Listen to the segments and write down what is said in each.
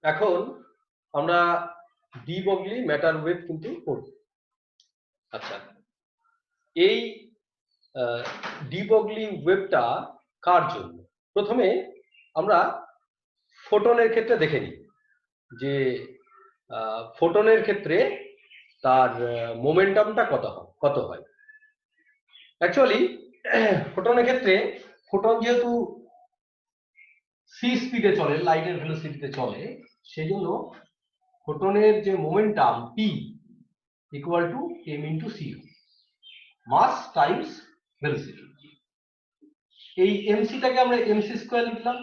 এখন আমরা D বগলি matter wave কিন্তু পড়ব। আচ্ছা, এই ডি বগলি ওয়েভটা কার জন্য? প্রথমে আমরা ফোটনের ক্ষেত্রে দেখে নিই যে ফোটনের ক্ষেত্রে তার মোমেন্টামটা কত হয়। অ্যাকচুয়ালি ফোটনের ক্ষেত্রে ফোটন যেহেতু সি স্পিডে চলে, লাইটের ভেলোসিটিতে চলে, সেই জন্য ফোটনের যে momentum P equal to M into C, mass times velocity. এই এমসিটাকে আমরা এমসি স্কোয়ার লিখলাম,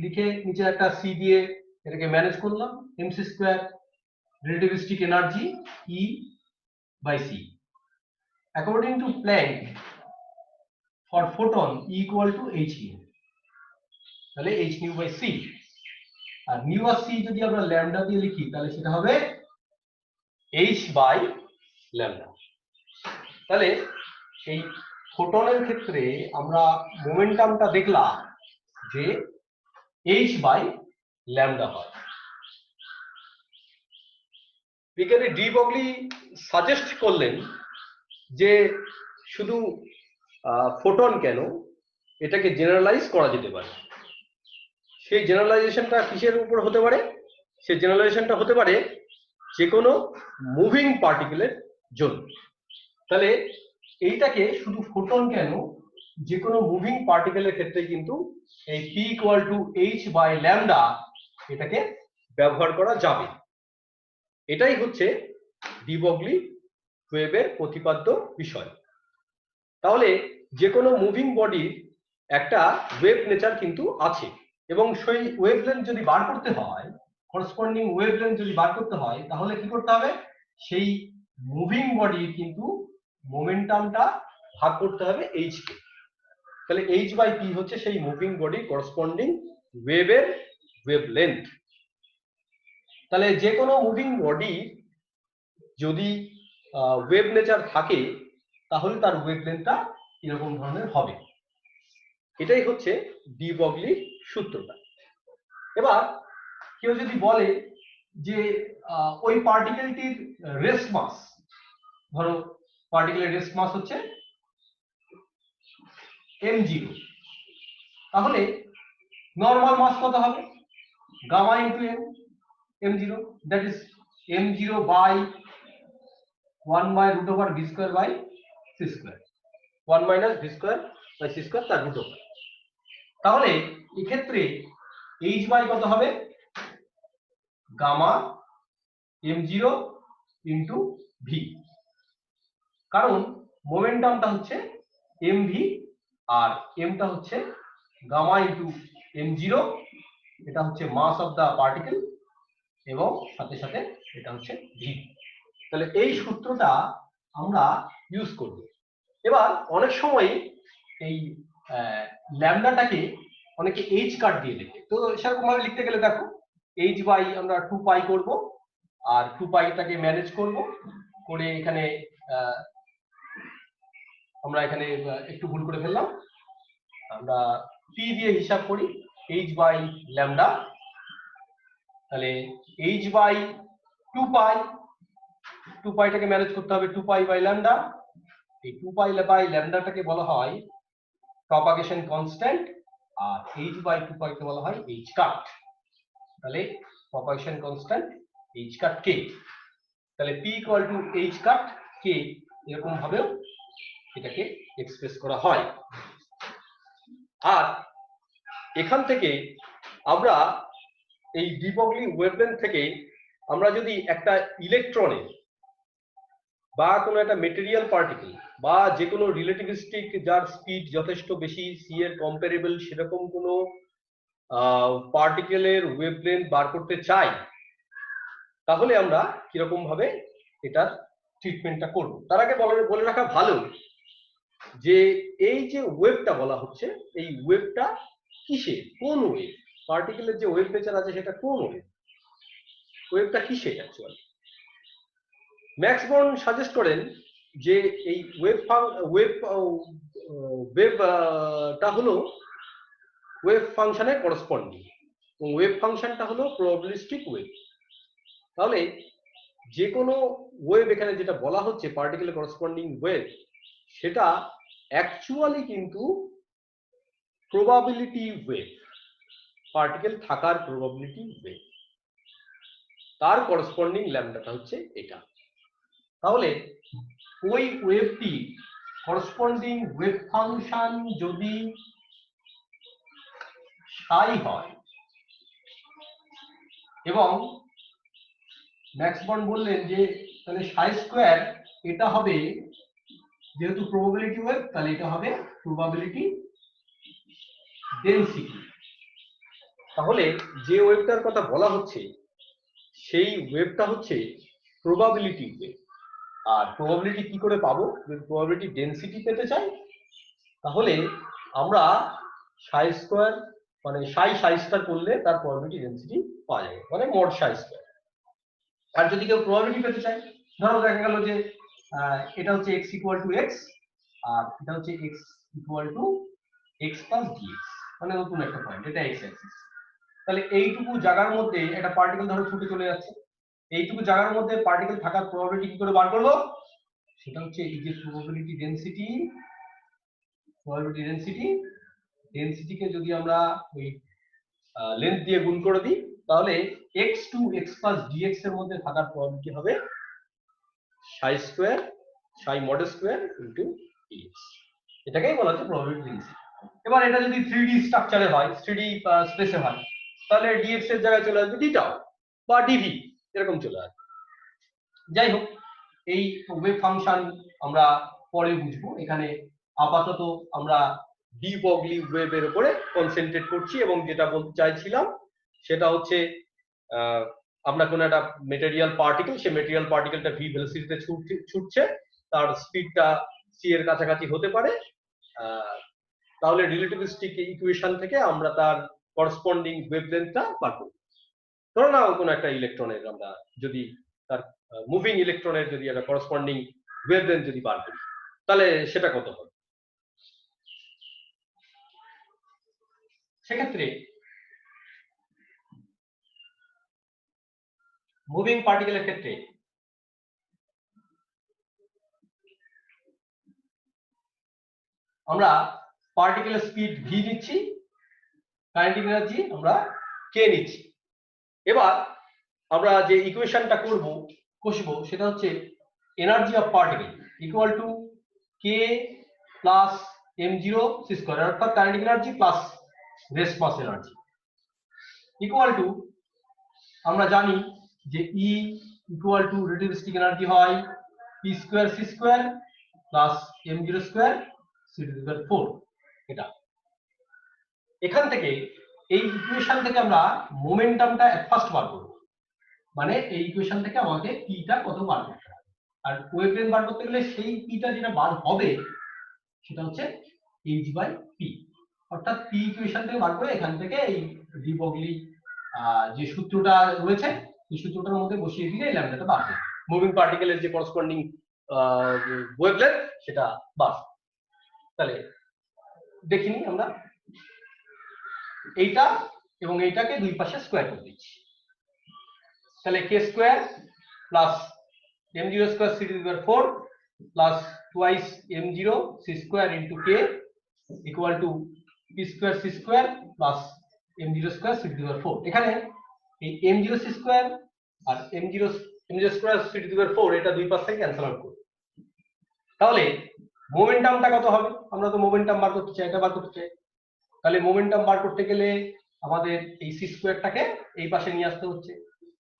লিখে নিচে একটা সি দিয়ে এটাকে ম্যানেজ করলাম। M C square relativistic energy E by C. According to Planck for photon E equal to H nu, তাহলে এইচ নিউ বাই সি। আর নিউ আর সি যদি আমরা ল্যামডা দিয়ে লিখি তাহলে সেটা হবে এইচ বাই ল্যামডা। তাহলে এই ফোটনের ক্ষেত্রে আমরা মোমেন্টামটা দেখলাম যে এইচ বাই ল্যামডা হয়। বিজ্ঞানী ডি বগলি সাজেস্ট করলেন যে শুধু ফোটন কেন, এটাকে জেনারেলাইজ করা যেতে পারে। সেই জেনারেলাইজেশনটা কিসের উপর হতে পারে? সেই জেনারেলাইজেশনটা হতে পারে যে কোনো মুভিং পার্টিকেলের জন্য। তাহলে এইটাকে শুধু ফোটন কেন, যে কোনো মুভিং পার্টিকেলের ক্ষেত্রে কিন্তু এই P equal to H by lambda এটাকে ব্যবহার করা যাবে। এটাই হচ্ছে ডি বগলি ওয়েভের প্রতিপাদ্য বিষয়। তাহলে যে কোনো মুভিং বডির একটা ওয়েভ নেচার কিন্তু আছে, এবং সেই ওয়েভলেন্থ যদি বার করতে হয়, করসপন্ডিং ওয়েভলেন্থ যদি বার করতে হয়, তাহলে কি করতে হবে? সেই মুভিং বডির কিন্তু মোমেন্টামটা ভাগ করতে হবে এইচ কে। তাহলে এইচ বাই পি হচ্ছে সেই মুভিং বডি করসপন্ডিং ওয়েভের ওয়েভলেন্থ। তাহলে যে কোনো মুভিং বডি যদি ওয়েভ নেচার থাকে তাহলে তার ওয়েভলেন্থটা এরকম ধরনের হবে। এটাই হচ্ছে ডি বগলির সূত্রটা। এবার কেউ যদি বলে যে ওই পার্টিকেলটির রেস্ট মাস, ধরো পার্টিকেলের রেস্ট মাস হচ্ছে m0, তাহলে নর্মাল মাস কত হবে? Gamma into m0, that is m0 by 1 by root over V square by C square, 1 minus V square by C square তার রুট ওভার। তাহলে এক্ষেত্রে এইচ বাই কত হবে? গামা m0 ইন্টু ভি, কারণ মোমেন্টামটা হচ্ছে mv আর mটা হচ্ছে গামা ইন্টু m0, এটা হচ্ছে মাস অফ দা পার্টিকেল, এবং সাথে সাথে এটা হচ্ছে ভি। তাহলে এই সূত্রটা আমরা ইউজ করব। এবার অনেক সময় এই ল্যামডাটাকে অনেকে এইচ কাট দিয়ে লেখে, তো সেরকম ভাবে লিখতে গেলে দেখো এইচ বাই আমরা 2 পাই করব, আর 2 পাইটাকে ম্যানেজ করব করে এখানে আমরা এখানে একটু ভুল করে ফেললাম, আমরা পি দিয়ে হিসাব করি এইচ বাই ল্যামডা। তাহলে এইচ বাই 2 পাই, 2 পাইটাকে ম্যানেজ করতে হবে 2 পাই বাই ল্যামডা। এই 2 পাই বাই ল্যামডাটাকে বলা হয় প্রপাগেশন কনস্ট্যান্ট, আর এইচ বাই 2 পাইকে বলা হয় এইচ কাট। তাহলে propagation constant H cut K, তাহলে P equal to H cut K, এরকম ভাবেও এটাকে এক্সপ্রেস করা হয়। আর এখান থেকে আমরা এই ডি বগলি ওয়েভলেন্থ থেকে আমরা যদি একটা ইলেকট্রনের বা কোনো একটা মেটেরিয়াল পার্টিকেল বা যে কোনো রিলেটিভিস্টিক যার স্পিড যথেষ্ট বেশি সি এর কম্পারেবল সেরকম কোনো পার্টিকেলের ওয়েভলেন্থ বার করতে চাই, তাহলে আমরা কিরকম ভাবে এটার ট্রিটমেন্টটা করব। তার আগে বলে রাখা ভালো যে এই যে ওয়েভটা বলা হচ্ছে, এই ওয়েভটা কিসের, কোন ওয়েভ, পার্টিকেলের যে ওয়েভ নেচার আছে সেটা কোন ওয়েভ, ওয়েভটা কিসের অ্যাকচুয়ালি। ম্যাক্স বর্ন সাজেস্ট করেন যে এই ওয়েভটা হলো ওয়েভ ফাংশনের করসপন্ডিং, ওয়েভ ফাংশনটা হলো প্রবাবিলিস্টিক ওয়েভ। তাহলে যে কোনো ওয়েভ এখানে যেটা বলা হচ্ছে পার্টিকেলের করসপন্ডিং ওয়েভ, সেটা অ্যাকচুয়ালি কিন্তু প্রবাবিলিটি ওয়েভ, পার্টিকেল থাকার প্রবাবিলিটি ওয়েভ, তার করসপন্ডিং ল্যামডাটা হচ্ছে এটা। তাহলে ওই ওয়েভটি করসপন্ডিং ওয়েভ ফাংশন যদি সাই হয়, এবং ম্যাক্স বন্ড বললেন যে তাহলে সাই স্কোয়ার এটা হবে, যেহেতু প্রবাবিলিটি ওয়েভ তাহলে এটা হবে প্রবাবিলিটি ডেনসিটি। তাহলে যে ওয়েভটার কথা বলা হচ্ছে সেই ওয়েভটা হচ্ছে প্রবাবিলিটি ওয়েভ। আর প্রবাবিলিটি কি করে পাবো? যদি প্রবাবিলিটি ডেনসিটি পেতে চাই তাহলে আমরা সাই স্কোয়ার মানে সাই স্কোয়ার করলে তার প্রবাবিলিটি ডেনসিটি পাওয়া যাবে, মানে মোড সাই স্কোয়ার। আর যদি কেউ প্রবাবিলিটি পেতে চায়, ধরো দেখা গেল যে এটা হচ্ছে x ইকুয়াল টু x আর এটা হচ্ছে x equal to x plus dx, মানে নতুন একটা পয়েন্ট, এটা x অ্যাক্সিস। তাহলে এইটুকু জায়গার মধ্যে একটা পার্টিকেল ধরো ছুটে চলে যাচ্ছে, এইটুকু জায়গার মধ্যে পার্টিকেল থাকার প্রবাবিলিটি কি করে বার করবো? সেটা হচ্ছে এই যে প্রবাবিলিটি ডেনসিটিকে যদি আমরা ওই লেন্থ দিয়ে গুণ করে দিই, তাহলে x to x plus dx এর মধ্যে থাকার প্রবাবিলিটি হবে সাই স্কোয়ার সাই মড স্কোয়ার ইনটু dx। এটাকেই বলা হচ্ছে প্রবাবিলিটি ডেনসিটি। এবার এটা যদি 3D স্ট্রাকচারে হয়, 3D স্পেসে হয়, তাহলে dx এর জায়গায় চলে আসবে dটাও বা dv, এরকম চলে আসবে। যাই হোক, এই ওয়েভ ফাংশন আমরা পরে বুঝবো। এখানে আপাতত আমরা ডি বগলি ওয়েভের উপরে কনসেন্ট্রেট করছি, এবং যেটা বলতে চাইছিলাম সেটা হচ্ছে আমরা কোনো একটা মেটেরিয়াল পার্টিকেল, সেই মেটেরিয়াল পার্টিকেলটা ভি ভেলোসিটিতে ছুটছে, তার স্পিডটা সি এর কাছাকাছি হতে পারে, তাহলে রিলেটিভিস্টিক ইকুয়েশন থেকে আমরা তার করসপন্ডিং ওয়েভলেন্থটা বার করব। ধরো না কোনো একটা ইলেকট্রনের আমরা যদি তার মুভিং ইলেকট্রনের যদি একটা করসপন্ডিং ওয়েভলেন্থ যদি বার করি, তাহলে সেটা কত হবে? সেক্ষেত্রে মুভিং পার্টিকেলের ক্ষেত্রে আমরা পার্টিকেলের স্পিড ভি নিচ্ছি, কাইনেটিক এনার্জি আমরা কে নিচ্ছি। এবার আমরা যে ইকুয়েশনটা কষবো সেটা হচ্ছে energy of particle equal to K plus m0 C square, অর্থাৎ kinetic energy plus rest mass energy, equal to আমরা জানি যে E equal to relativistic energy হয় p square c square plus m0 square c to the power 4। এটা এখান থেকে এই equation থেকে আমরা মোমেন্টামটা ফার্স্ট বার করব, মানে এই ইকুয়েশন থেকে আমাকে পিটা কত বার করতে হবে, আর ওয়েভলেন্থ বার করতে গেলে সেই পিটা যেটা বার হবে সেটা হচ্ছে h/p, অর্থাৎ পি ইকুয়েশন থেকে বার করে এখান থেকে এই ডি বগলি যে সূত্রটা রয়েছে এই সূত্রটার মধ্যে বসিয়ে দিলে এই ল্যামডাটা বার হবে, মুভিং পার্টিকেলের যে করসপন্ডিং ওয়েভলেন্থ সেটা বার। তাহলে দেখিনি আমরা এইটা এবং এইটাকে দুই পাশে স্কয়ার করে দিচ্ছি, তাহলে K square plus m0 square c to the power 4 plus twice m0 c square into k equal to p square c square plus m0 square c to the power 4। এখানে এই m0 c স্কয়ার আর m0 square c to the power 4 এটা দুই পাশ থেকে cancel out করব। তাহলে মোমেন্টামটা কত হবে? আমরা তো মোমেন্টাম বার করতে চাই, এটা বার করতে চাই, তাহলে মোমেন্টাম বার করতে গেলে আমাদের এই c স্কয়ারটাকে এই পাশে নিয়ে আসতে হচ্ছে।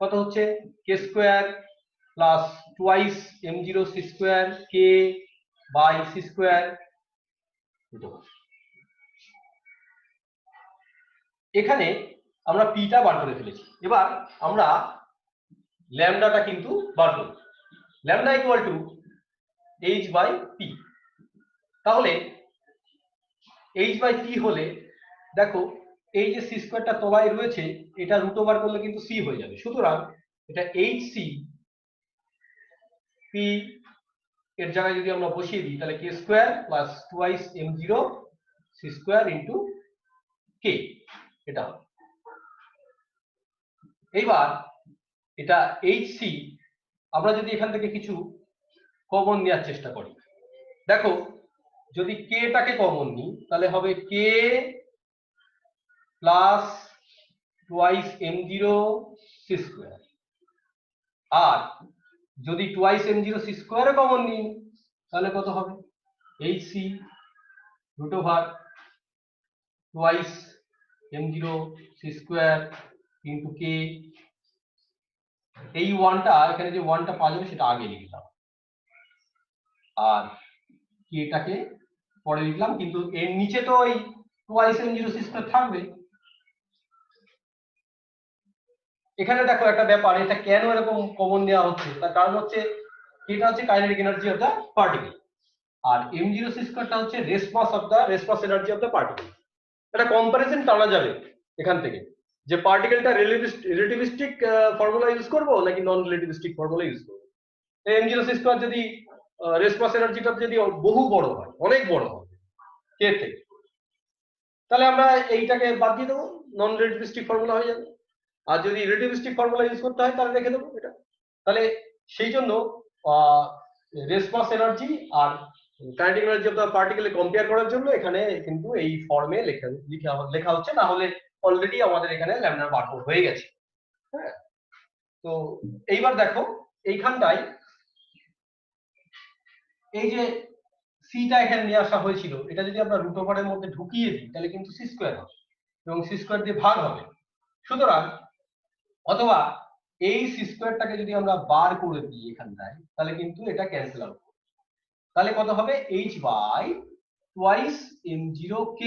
কত হচ্ছে? K square plus twice m0 c square k by c square. এখানে আমরা পিটা বার করে ফেলেছি, এবার আমরা ল্যামডাটা কিন্তু বার করব। Lambda equal two h/p। তাহলে h/p হলে দেখো এই যে c স্কয়ারটা তলায় রয়েছে এটা রুট ওভার করলে কিন্তু c হয়ে যাবে, সুতরাং এটা hc p এর জায়গায় যদি আমরা বসিয়ে দিই তাহলে k square plus twice m0 c square into k, এটা এইবার এটা HC আমরা যদি এখান থেকে কিছু কমন নেওয়ার চেষ্টা করি, দেখো যদি কে টাকে কমন নিই তাহলে হবে K plus twice m0 c square, আর যদি twice m0 c square common নিই তাহলে কত হবে HC root over twice m0 c square into K. এই ওয়ানটা এখানে যে ওয়ানটা পাওয়া যাবে সেটা আগে লিখলাম, আর কেটাকে পরে লিখলাম, কিন্তু এর নিচে তো ওই টুয়াইস m0 c স্কয়ার থাকবে। এখানে দেখো একটা ব্যাপার, এটা কেন এরকম কমন নেওয়া হচ্ছে তার কারণ হচ্ছে এটা হচ্ছে kinetic energy of the particle, আর m0 c স্কয়ারটা হচ্ছে response energy of the particle. এটা কম্পারিজন টানা যাবে এখান থেকে যে পার্টিকেলটা রিলেটিভিস্টিক ফর্মুলা ইউজ করব নাকি নন রিলেটিভিস্টিক ফর্মুলা ইউজ করব। m0 c স্কয়ার যদি রেসপন্স এনার্জিটা যদি বহু বড় হয়, অনেক বড় হয় কে থেকে, তাহলে আমরা এইটাকে বাদ দিয়ে দেবো, নন রিলেটিভিস্টিক ফর্মুলা হয়ে যাবে। আর যদি রিলেটিভিস্টিক ফর্মুলা ইউজ করতে হয় তাহলে রেখে দেবো এটা। তাহলে সেই জন্য রেসপন্স এনার্জি আর kinetic energy of the particle compare করার জন্য এখানে কিন্তু এই ফর্মে লেখা হচ্ছে, না হলে অলরেডি আমাদের এখানে ল্যামডার বারকোড হয়ে গেছে। হ্যাঁ, তো এইবার দেখো এইখানটায় এই যে সিটা এখানে নিয়ে আসা হয়েছিল, এটা যদি আমরা রুট ওভারের মধ্যে ঢুকিয়ে দিই তাহলে কিন্তু সি স্কয়ার হবে এবং সি স্কয়ার দিয়ে ভাগ হবে। সুতরাং অথবা এই সি স্কয়ারটাকে যদি আমরা বার করে দিই এখানটায় তাহলে কিন্তু এটা ক্যান্সেল আউট, তাহলে কত হবে h by twice m0 k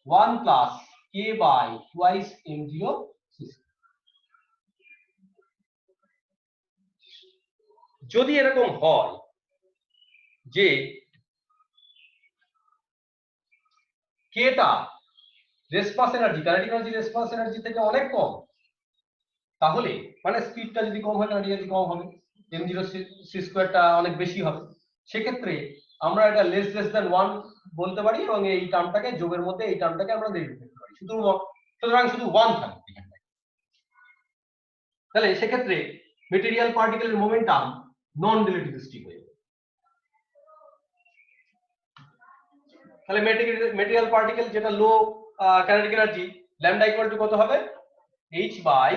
1 plus k by twice m0 c square. যদি এরকম হয় যে কেটা response energy kinetic energy response energy থেকে অনেক কম, তাহলে মানে স্পিডটা যদি কম হয় কাইনেটিক এনার্জি কম হবে, m0 c স্কয়ারটা অনেক বেশি হবে, সেক্ষেত্রে আমরা এটা লেস দ্যান 1 বলতে পারি এবং এই টার্মটাকে যোগের মধ্যে এই টার্মটাকে আমরা নেগেটিভ করতে পারি, সুতরাং শুধু 1 থাকবে এখানে। তাহলে সেক্ষেত্রে মেটেরিয়াল পার্টিকেলের মোমেন্টাম নন রিলেটিভিস্টিক হয়ে যাবে। তাহলে মেটেরিয়াল পার্টিকেল যেটা low kinetic energy, lambda equal to কত হবে h by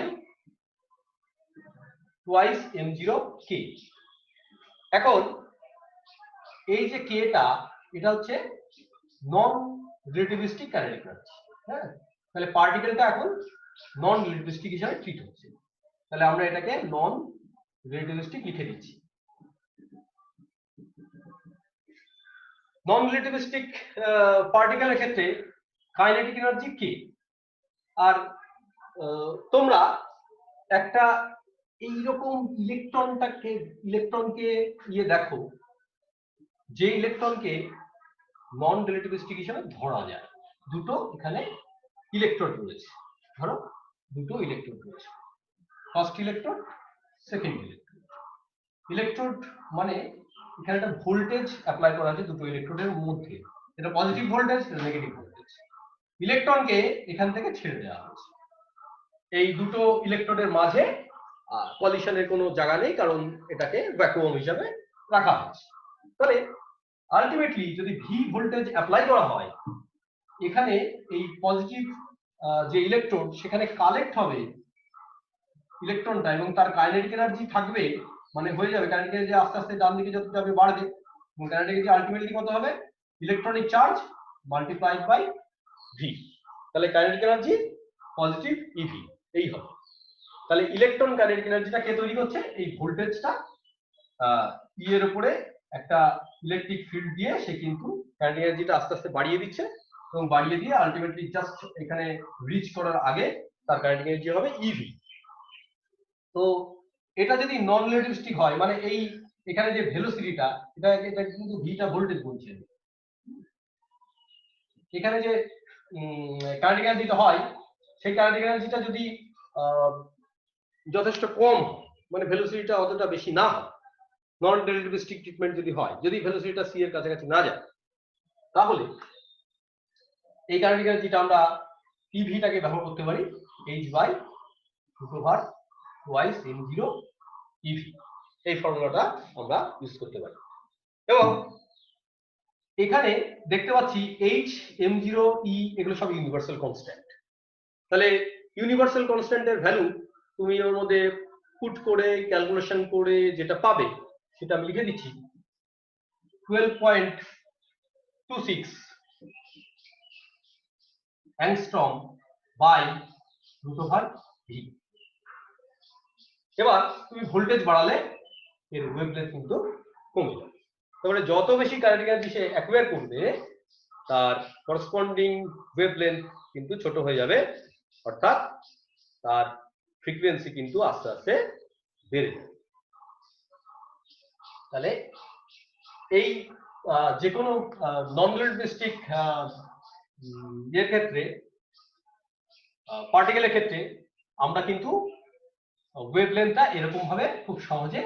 twice m0 k। এখন এই যে কেটা এটা হচ্ছে নন রিলেটিভিস্টিক কাইনেটিক এনার্জি। হ্যাঁ, তাহলে পার্টিকেলটা এখন নন রিলেটিভিস্টিক হিসেবে ট্রিট হচ্ছে, তাহলে আমরা এটাকে নন রিলেটিভিস্টিক লিখে দিচ্ছি। নন রিলেটিভিস্টিক পার্টিকেলের ক্ষেত্রে কাইনেটিক এনার্জি কে। আর তোমরা একটা এইরকম ইলেকট্রনকে দেখো যে ইলেকট্রনকে নন রিলেটিভিস্টিক হিসেবে ধরা যায়। দুটো এখানে ইলেকট্রোড রয়েছে, ধরো দুটো ইলেকট্রোড রয়েছে, first electrode second electrode. Electrode মানে এখানে একটা ভোল্টেজ অ্যাপ্লাই করা আছে দুটো ইলেকট্রোডের মধ্যে, এটা পজিটিভ ভোল্টেজ এটা নেগেটিভ ভোল্টেজ। ইলেকট্রনকে এখান থেকে ছেড়ে দেওয়া হয়েছে, এই দুটো ইলেকট্রোডের মাঝে কলিশনের কোনো জায়গা নেই কারণ এটাকে ভ্যাকুয়াম হিসাবে রাখা হয়েছে। তাহলে আলটিমেটলি যদি ভি ভোল্টেজ অ্যাপ্লাই করা হয় এখানে এই পজিটিভ যে ইলেকট্রোড সেখানে কালেক্ট হবে ইলেকট্রনটা এবং তার কাইনেটিক এনার্জি থাকবে, মানে হয়ে যাবে কাইনেটিক এনার্জি আস্তে আস্তে ডান দিকে যত যাবে বাড়বে এবং কাইনেটিক এনার্জি আলটিমেটলি কত হবে electronic charge multiplied by V. তাহলে কাইনেটিক এনার্জি পজিটিভ ইভি এই হবে। তাহলে ইলেকট্রন কাইনেটিক এনার্জিটা কে তৈরি করছে, এই ভোল্টেজটা ই এর উপরে একটা ইলেকট্রিক ফিল্ড দিয়ে সে কিন্তু কাইনেটিক এনার্জিটা আস্তে আস্তে বাড়িয়ে দিচ্ছে এবং বাড়িয়ে দিয়ে আলটিমেটলি জাস্ট এখানে রিচ করার আগে তার কাইনেটিক এনার্জি হবে ইভি। তো এটা যদি নন রিলেটিভিস্টিক হয় মানে এই এখানে যে ভেলোসিটিটা এটা কিন্তু ভিটা ভোল্টেজ বলছে, এখানে যে কাইনেটিক এনার্জিটা হয় সেই কাইনেটিক এনার্জিটা যদি যথেষ্ট কম মানে ভেলোসিটিটা অতটা বেশি না হয়, নন রিলেটিভিস্টিক ট্রিটমেন্ট যদি হয়, যদি ভেলোসিটিটা সি এর কাছাকাছি না যায়, তাহলে এই কাইনেটিক এনার্জিটা আমরা পিভিটাকে ব্যবহার করতে পারি h বাই √2 m0 ev, এই ফর্মুলাটা আমরা ইউজ করতে পারি। এবং এখানে দেখতে পাচ্ছি h, m0, e এগুলো সব ইউনিভার্সাল কনস্ট্যান্ট। তাহলে ইউনিভার্সাল কনস্ট্যান্টের ভ্যালু তুমি ওর মধ্যে পুট করে ক্যালকুলেশন করে যেটা পাবে সেটা আমি লিখে দিচ্ছি, 12.26 অ্যাংস্ট্রম বাই √v। এবার তুমি ভোল্টেজ বাড়ালে এর ওয়েভলেন্থ কিন্তু কমে যাবে। তারপরে যত বেশি কাইনেটিক এনার্জি সে অ্যাকুয়ার করবে তার করসপন্ডিং ওয়েভলেন্থ কিন্তু ছোট হয়ে যাবে, অর্থাৎ তার ফ্রিকোয়েন্সি কিন্তু আস্তে আস্তে বেড়ে যাবে। তাহলে এই যে কোনো নন রিলেটিভিস্টিক এর ক্ষেত্রে, পার্টিকেলের ক্ষেত্রে আমরা কিন্তু ওয়েভলেন্থটা এরকম ভাবে খুব সহজে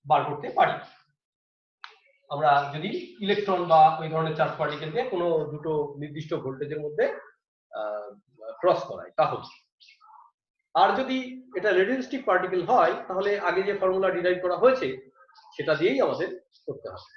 বার করতে পারি। আমরা যদি ইলেকট্রন বা ওই ধরনের চার্জ পার্টিকেলকে কোনো দুটো নির্দিষ্ট ভোল্টেজের মধ্যে ক্রস করাই তাহলে। আর যদি এটা রিলেটিভিস্টিক পার্টিকেল হয় তাহলে আগে যে ফর্মুলা ডিরাইভ করা হয়েছে সেটা দিয়েই আমাদের করতে হবে।